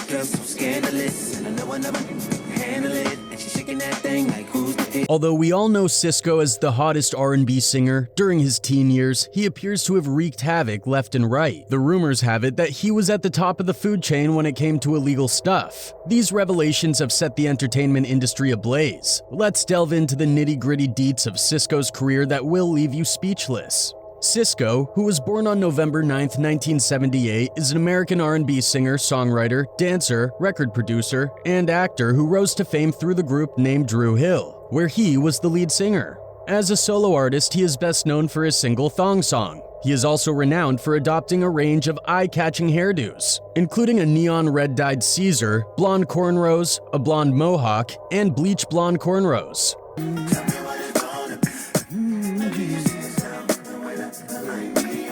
girl so scandalous, and I know I never handle it, and she's shaking that thing like who's the it? Although we all know Sisqo as the hottest R&B singer, during his teen years, he appears to have wreaked havoc left and right. The rumors have it that he was at the top of the food chain when it came to illegal stuff. These revelations have set the entertainment industry ablaze. Let's delve into the nitty-gritty deets of Sisqo's career that will leave you speechless. Sisqo, who was born on November 9, 1978, is an American R&B singer, songwriter, dancer, record producer, and actor who rose to fame through the group named Dru Hill, where he was the lead singer. As a solo artist, he is best known for his single Thong Song. He is also renowned for adopting a range of eye-catching hairdos, including a neon red-dyed Caesar, blonde cornrows, a blonde mohawk, and bleach blonde cornrows.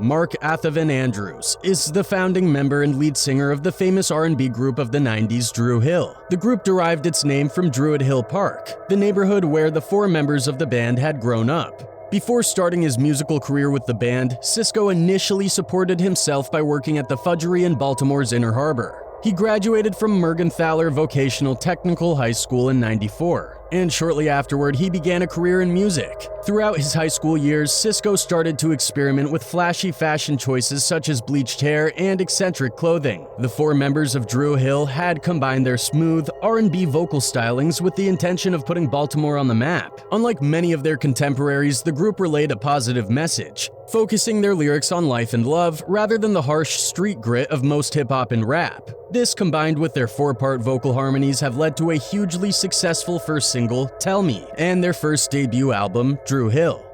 Mark Athavan Andrews is the founding member and lead singer of the famous R&B group of the 90s, Dru Hill. The group derived its name from Druid Hill Park, the neighborhood where the four members of the band had grown up. Before starting his musical career with the band, Sisqo initially supported himself by working at the Fudgery in Baltimore's Inner Harbor. He graduated from Mergenthaler Vocational Technical High School in '94, and shortly afterward he began a career in music. Throughout his high school years, Sisqo started to experiment with flashy fashion choices such as bleached hair and eccentric clothing. The four members of Dru Hill had combined their smooth R&B vocal stylings with the intention of putting Baltimore on the map. Unlike many of their contemporaries, the group relayed a positive message, focusing their lyrics on life and love rather than the harsh street grit of most hip-hop and rap. This, combined with their four-part vocal harmonies, have led to a hugely successful first single, Tell Me, and their first debut album, Dru Hill.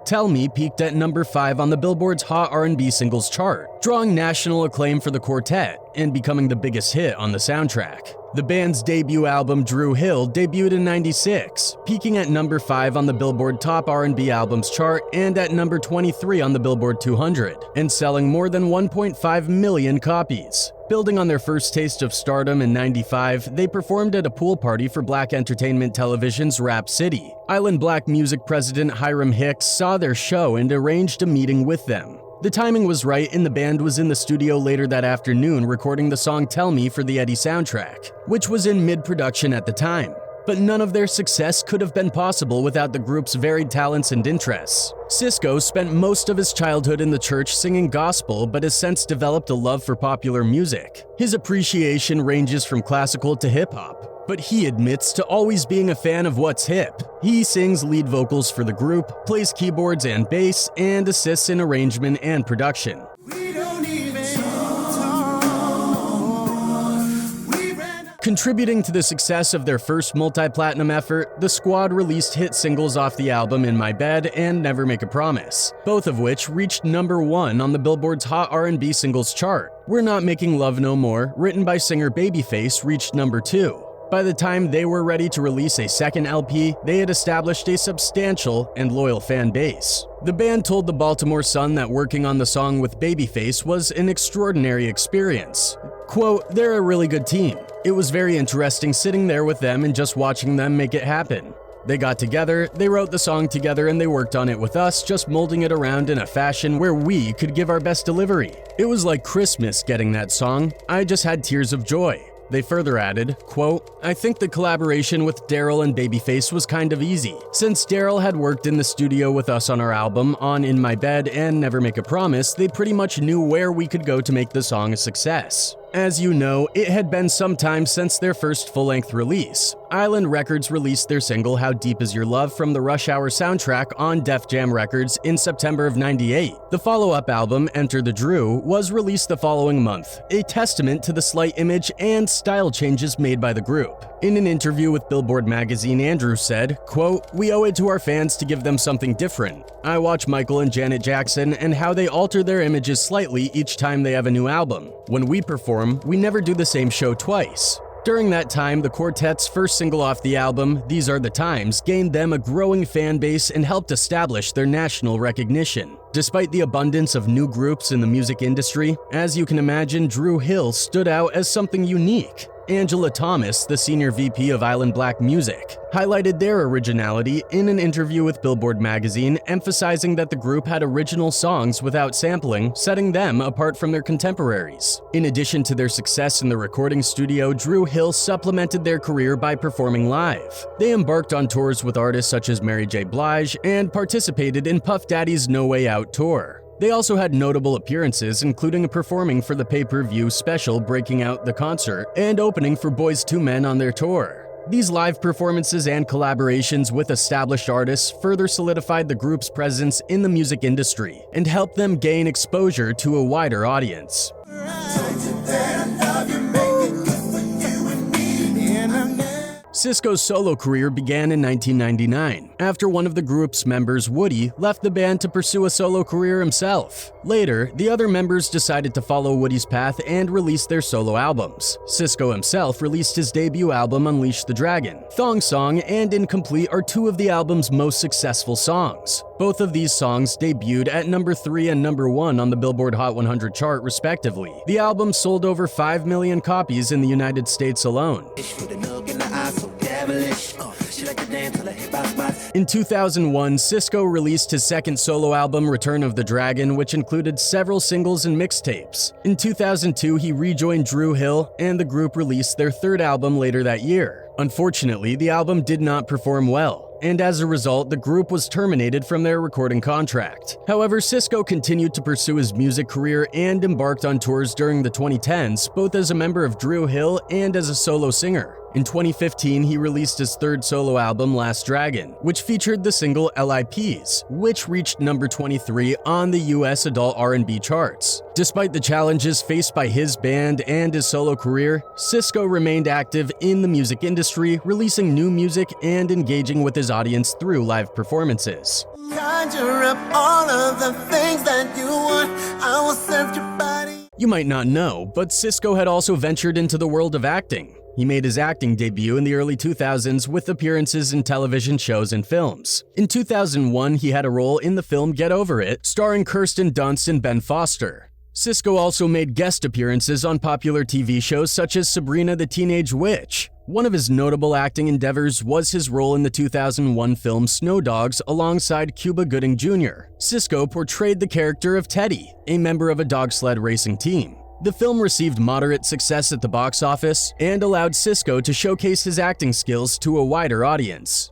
Tell Me peaked at number 5 on the Billboard's Hot R&B Singles chart, drawing national acclaim for the quartet and becoming the biggest hit on the soundtrack. The band's debut album, Dru Hill, debuted in '96, peaking at number 5 on the Billboard Top R&B Albums chart and at number 23 on the Billboard 200, and selling more than 1.5 million copies. Building on their first taste of stardom in '95, they performed at a pool party for Black Entertainment Television's Rap City. Island Black Music president Hiram Hicks saw their show and arranged a meeting with them. The timing was right, and the band was in the studio later that afternoon recording the song Tell Me for the Eddie soundtrack, which was in mid-production at the time. But none of their success could have been possible without the group's varied talents and interests. Sisqo spent most of his childhood in the church singing gospel, but has since developed a love for popular music. His appreciation ranges from classical to hip-hop, but he admits to always being a fan of what's hip. He sings lead vocals for the group, plays keyboards and bass, and assists in arrangement and production. Contributing to the success of their first multi-platinum effort, the squad released hit singles off the album In My Bed and Never Make a Promise, both of which reached number 1 on the Billboard's Hot R&B Singles chart. We're Not Making Love No More, written by singer Babyface, reached number 2. By the time they were ready to release a second LP, they had established a substantial and loyal fan base. The band told the Baltimore Sun that working on the song with Babyface was an extraordinary experience. Quote, "They're a really good team. It was very interesting sitting there with them and just watching them make it happen. They got together, they wrote the song together, and they worked on it with us, just molding it around in a fashion where we could give our best delivery. It was like Christmas getting that song. I just had tears of joy." They further added, quote, "I think the collaboration with Daryl and Babyface was kind of easy. Since Daryl had worked in the studio with us on our album, on In My Bed and Never Make a Promise, they pretty much knew where we could go to make the song a success." As you know, it had been some time since their first full-length release. Island Records released their single How Deep Is Your Love from the Rush Hour soundtrack on Def Jam Records in September of '98. The follow-up album, Enter the Dru, was released the following month, a testament to the slight image and style changes made by the group. In an interview with Billboard magazine, Andrews said, quote, "We owe it to our fans to give them something different. I watch Michael and Janet Jackson and how they alter their images slightly each time they have a new album. When we perform, we never do the same show twice." During that time, the quartet's first single off the album, These Are the Times, gained them a growing fan base and helped establish their national recognition. Despite the abundance of new groups in the music industry, as you can imagine, Dru Hill stood out as something unique. Angela Thomas, the senior VP of Island Black Music, highlighted their originality in an interview with Billboard magazine, emphasizing that the group had original songs without sampling, setting them apart from their contemporaries. In addition to their success in the recording studio, Dru Hill supplemented their career by performing live. They embarked on tours with artists such as Mary J. Blige and participated in Puff Daddy's No Way Out tour. They also had notable appearances, including performing for the pay-per-view special Breaking Out the Concert and opening for Boyz II Men on their tour. These live performances and collaborations with established artists further solidified the group's presence in the music industry and helped them gain exposure to a wider audience. Sisqo's solo career began in 1999, after one of the group's members, Woody, left the band to pursue a solo career himself. Later, the other members decided to follow Woody's path and released their solo albums. Sisqo himself released his debut album Unleash the Dragon. Thong Song and Incomplete are two of the album's most successful songs. Both of these songs debuted at number 3 and number 1 on the Billboard Hot 100 chart, respectively. The album sold over 5 million copies in the United States alone. In 2001, Sisqo released his second solo album, Return of the Dragon, which included several singles and mixtapes. In 2002, he rejoined Dru Hill, and the group released their third album later that year. Unfortunately, the album did not perform well, and as a result, the group was terminated from their recording contract. However, Sisqo continued to pursue his music career and embarked on tours during the 2010s, both as a member of Dru Hill and as a solo singer. In 2015, he released his third solo album, Last Dragon, which featured the single LIPs, which reached number 23 on the US adult R&B charts. Despite the challenges faced by his band and his solo career, Sisqo remained active in the music industry, releasing new music and engaging with his audience through live performances. Conjure up all of the things that you want. I will serve your body. You might not know, but Sisqo had also ventured into the world of acting. He made his acting debut in the early 2000s with appearances in television shows and films. In 2001, he had a role in the film Get Over It, starring Kirsten Dunst and Ben Foster. Sisqo also made guest appearances on popular TV shows such as Sabrina the Teenage Witch. One of his notable acting endeavors was his role in the 2001 film Snow Dogs alongside Cuba Gooding Jr. Sisqo portrayed the character of Teddy, a member of a dog sled racing team. The film received moderate success at the box office and allowed Sisqo to showcase his acting skills to a wider audience.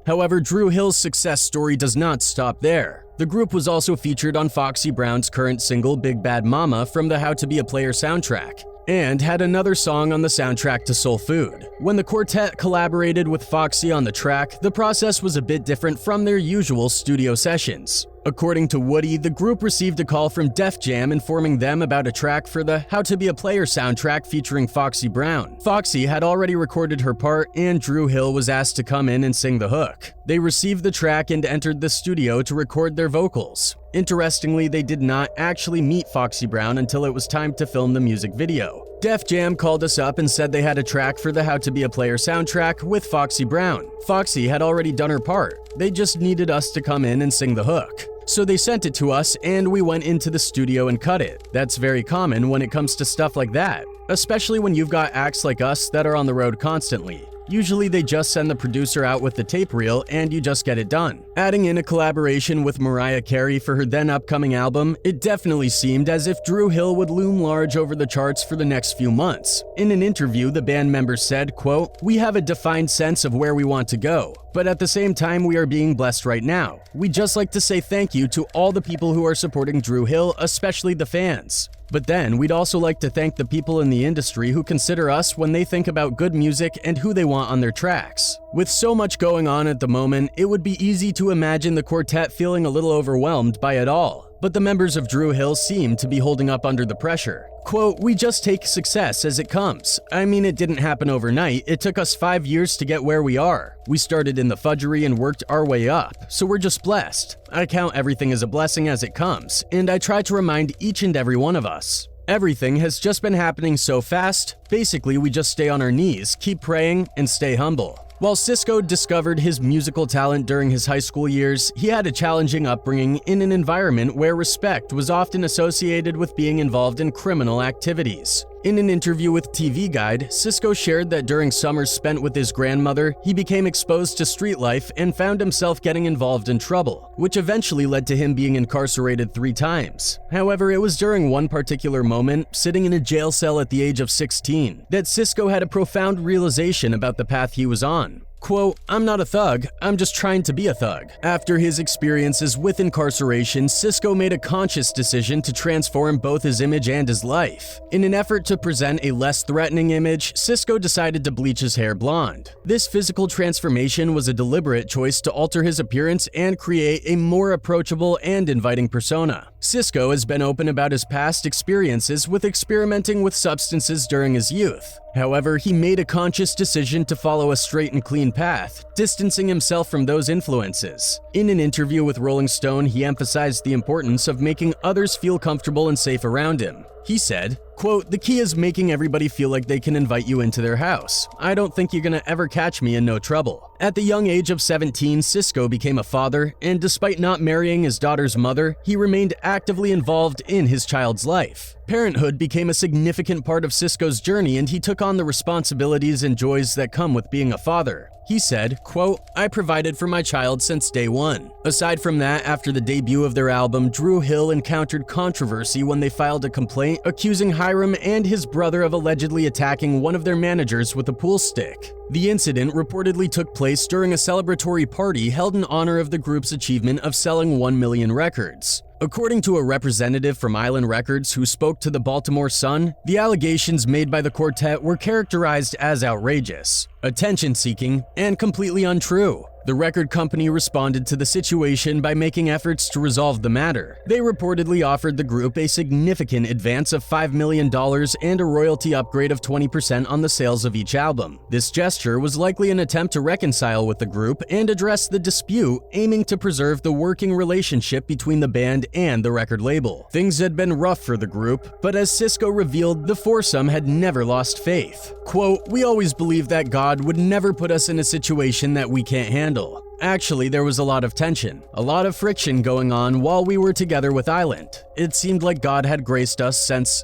However, Dru Hill's success story does not stop there. The group was also featured on Foxy Brown's current single Big Bad Mama from the How to Be a Player soundtrack, and had another song on the soundtrack to Soul Food. When the quartet collaborated with Foxy on the track, the process was a bit different from their usual studio sessions. According to Woody, the group received a call from Def Jam informing them about a track for the How to Be a Player soundtrack featuring Foxy Brown. Foxy had already recorded her part, and Dru Hill was asked to come in and sing the hook. They received the track and entered the studio to record their vocals. Interestingly, they did not actually meet Foxy Brown until it was time to film the music video. Def Jam called us up and said they had a track for the How to Be a Player soundtrack with Foxy Brown. Foxy had already done her part. They just needed us to come in and sing the hook. So they sent it to us and we went into the studio and cut it. That's very common when it comes to stuff like that, especially when you've got acts like us that are on the road constantly. Usually they just send the producer out with the tape reel and you just get it done. Adding in a collaboration with Mariah Carey for her then upcoming album, it definitely seemed as if Dru Hill would loom large over the charts for the next few months. In an interview, the band member said, quote, "We have a defined sense of where we want to go, but at the same time we are being blessed right now. We'd just like to say thank you to all the people who are supporting Dru Hill, especially the fans. But then, we'd also like to thank the people in the industry who consider us when they think about good music and who they want on their tracks." With so much going on at the moment, it would be easy to imagine the quartet feeling a little overwhelmed by it all. But the members of Dru Hill seem to be holding up under the pressure. Quote, "We just take success as it comes. I mean, it didn't happen overnight. It took us 5 years to get where we are. We started in the fudgery and worked our way up, so we're just blessed. I count everything as a blessing as it comes, and I try to remind each and every one of us. Everything has just been happening so fast. Basically, we just stay on our knees, keep praying, and stay humble." While Sisqo discovered his musical talent during his high school years, he had a challenging upbringing in an environment where respect was often associated with being involved in criminal activities. In an interview with TV Guide, Sisqo shared that during summers spent with his grandmother, he became exposed to street life and found himself getting involved in trouble, which eventually led to him being incarcerated 3 times. However, it was during one particular moment, sitting in a jail cell at the age of 16, that Sisqo had a profound realization about the path he was on. Quote, "I'm not a thug, I'm just trying to be a thug." After his experiences with incarceration, Sisqo made a conscious decision to transform both his image and his life. In an effort to present a less threatening image, Sisqo decided to bleach his hair blonde. This physical transformation was a deliberate choice to alter his appearance and create a more approachable and inviting persona. Sisqo has been open about his past experiences with experimenting with substances during his youth. However, he made a conscious decision to follow a straight and clean path, distancing himself from those influences. In an interview with Rolling Stone, he emphasized the importance of making others feel comfortable and safe around him. He said, quote, "The key is making everybody feel like they can invite you into their house. I don't think you're gonna ever catch me in no trouble." At the young age of 17, Sisqo became a father, and despite not marrying his daughter's mother, he remained actively involved in his child's life. Parenthood became a significant part of Sisqo's journey, and he took on the responsibilities and joys that come with being a father. He said, quote, "I provided for my child since day one." Aside from that, after the debut of their album, Dru Hill encountered controversy when they filed a complaint accusing Hiram and his brother of allegedly attacking one of their managers with a pool stick. The incident reportedly took place during a celebratory party held in honor of the group's achievement of selling 1 million records. According to a representative from Island Records who spoke to the Baltimore Sun, the allegations made by the quartet were characterized as outrageous, attention-seeking, and completely untrue. The record company responded to the situation by making efforts to resolve the matter. They reportedly offered the group a significant advance of $5 million and a royalty upgrade of 20% on the sales of each album. This gesture was likely an attempt to reconcile with the group and address the dispute, aiming to preserve the working relationship between the band and the record label. Things had been rough for the group, but as Sisqo revealed, the foursome had never lost faith. Quote, "We always believed that God would never put us in a situation that we can't handle. Actually, there was a lot of tension, a lot of friction going on while we were together with Island. It seemed like God had graced us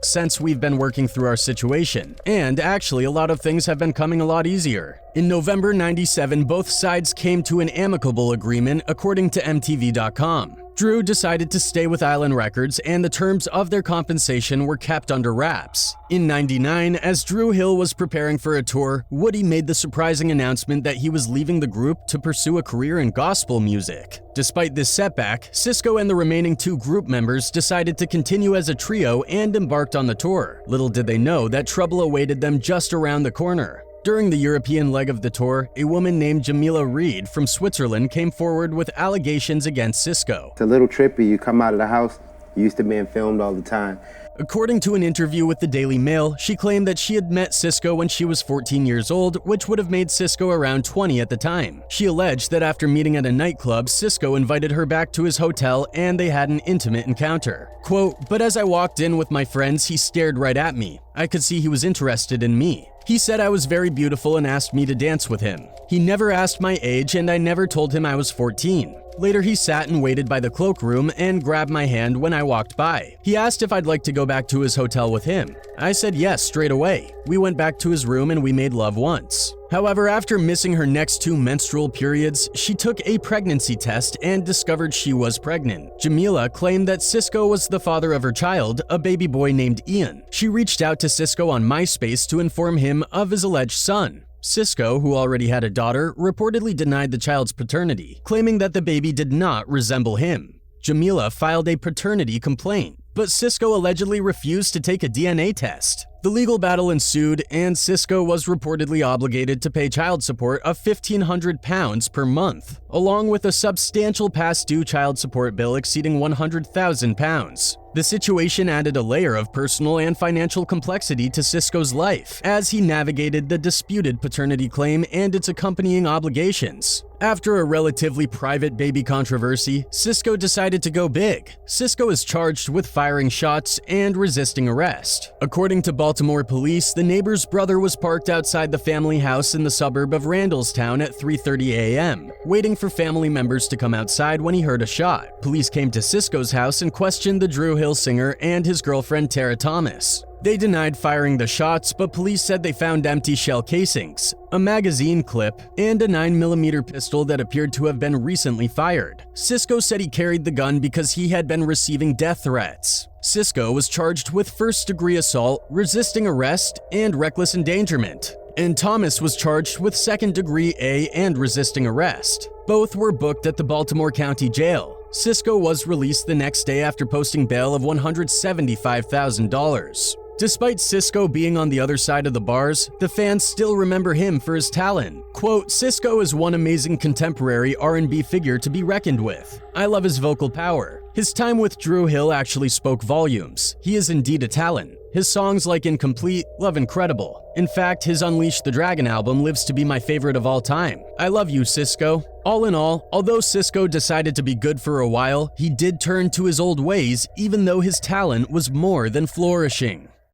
since we've been working through our situation. And actually, a lot of things have been coming a lot easier." In November '97, both sides came to an amicable agreement, according to MTV.com. Dru decided to stay with Island Records, and the terms of their compensation were kept under wraps. In '99, as Dru Hill was preparing for a tour, Woody made the surprising announcement that he was leaving the group to pursue a career in gospel music. Despite this setback, Sisqo and the remaining 2 group members decided to continue as a trio and embarked on the tour. Little did they know that trouble awaited them just around the corner. During the European leg of the tour, a woman named Jamila Reed from Switzerland came forward with allegations against Sisqo. It's a little trippy. You come out of the house, you used to being filmed all the time. According to an interview with the Daily Mail, she claimed that she had met Sisqo when she was 14 years old, which would have made Sisqo around 20 at the time. She alleged that after meeting at a nightclub, Sisqo invited her back to his hotel and they had an intimate encounter. Quote, "But as I walked in with my friends, he stared right at me. I could see he was interested in me. He said I was very beautiful and asked me to dance with him. He never asked my age and I never told him I was 14. Later, he sat and waited by the cloakroom and grabbed my hand when I walked by. He asked if I'd like to go back to his hotel with him. I said yes straight away. We went back to his room and we made love once." However, after missing her next 2 menstrual periods, she took a pregnancy test and discovered she was pregnant. Jamila claimed that Sisqo was the father of her child, a baby boy named Ian. She reached out to Sisqo on MySpace to inform him of his alleged son. Sisqo, who already had a daughter, reportedly denied the child's paternity, claiming that the baby did not resemble him. Jamila filed a paternity complaint, but Sisqo allegedly refused to take a DNA test. The legal battle ensued, and Sisqo was reportedly obligated to pay child support of £1,500 per month, along with a substantial past-due child support bill exceeding £100,000. The situation added a layer of personal and financial complexity to Sisqo's life as he navigated the disputed paternity claim and its accompanying obligations. After a relatively private baby controversy, Sisqo decided to go big. Sisqo is charged with firing shots and resisting arrest. According to Baltimore police, the neighbor's brother was parked outside the family house in the suburb of Randallstown at 3:30 a.m., waiting for family members to come outside when he heard a shot. Police came to Sisqo's house and questioned the Dru Hill singer and his girlfriend Tara Thomas. They denied firing the shots, but police said they found empty shell casings, a magazine clip, and a 9mm pistol that appeared to have been recently fired. Sisqo said he carried the gun because he had been receiving death threats. Sisqo was charged with first-degree assault, resisting arrest, and reckless endangerment. And Thomas was charged with second-degree A and resisting arrest. Both were booked at the Baltimore County Jail. Sisqo was released the next day after posting bail of $175,000. Despite Sisqo being on the other side of the bars, the fans still remember him for his talent. Quote, "Sisqo is one amazing contemporary R&B figure to be reckoned with. I love his vocal power. His time with Dru Hill actually spoke volumes. He is indeed a talent. His songs like Incomplete, love Incredible. In fact, his Unleash the Dragon album lives to be my favorite of all time. I love you, Sisqo." All in all, although Sisqo decided to be good for a while, he did turn to his old ways even though his talent was more than flourishing.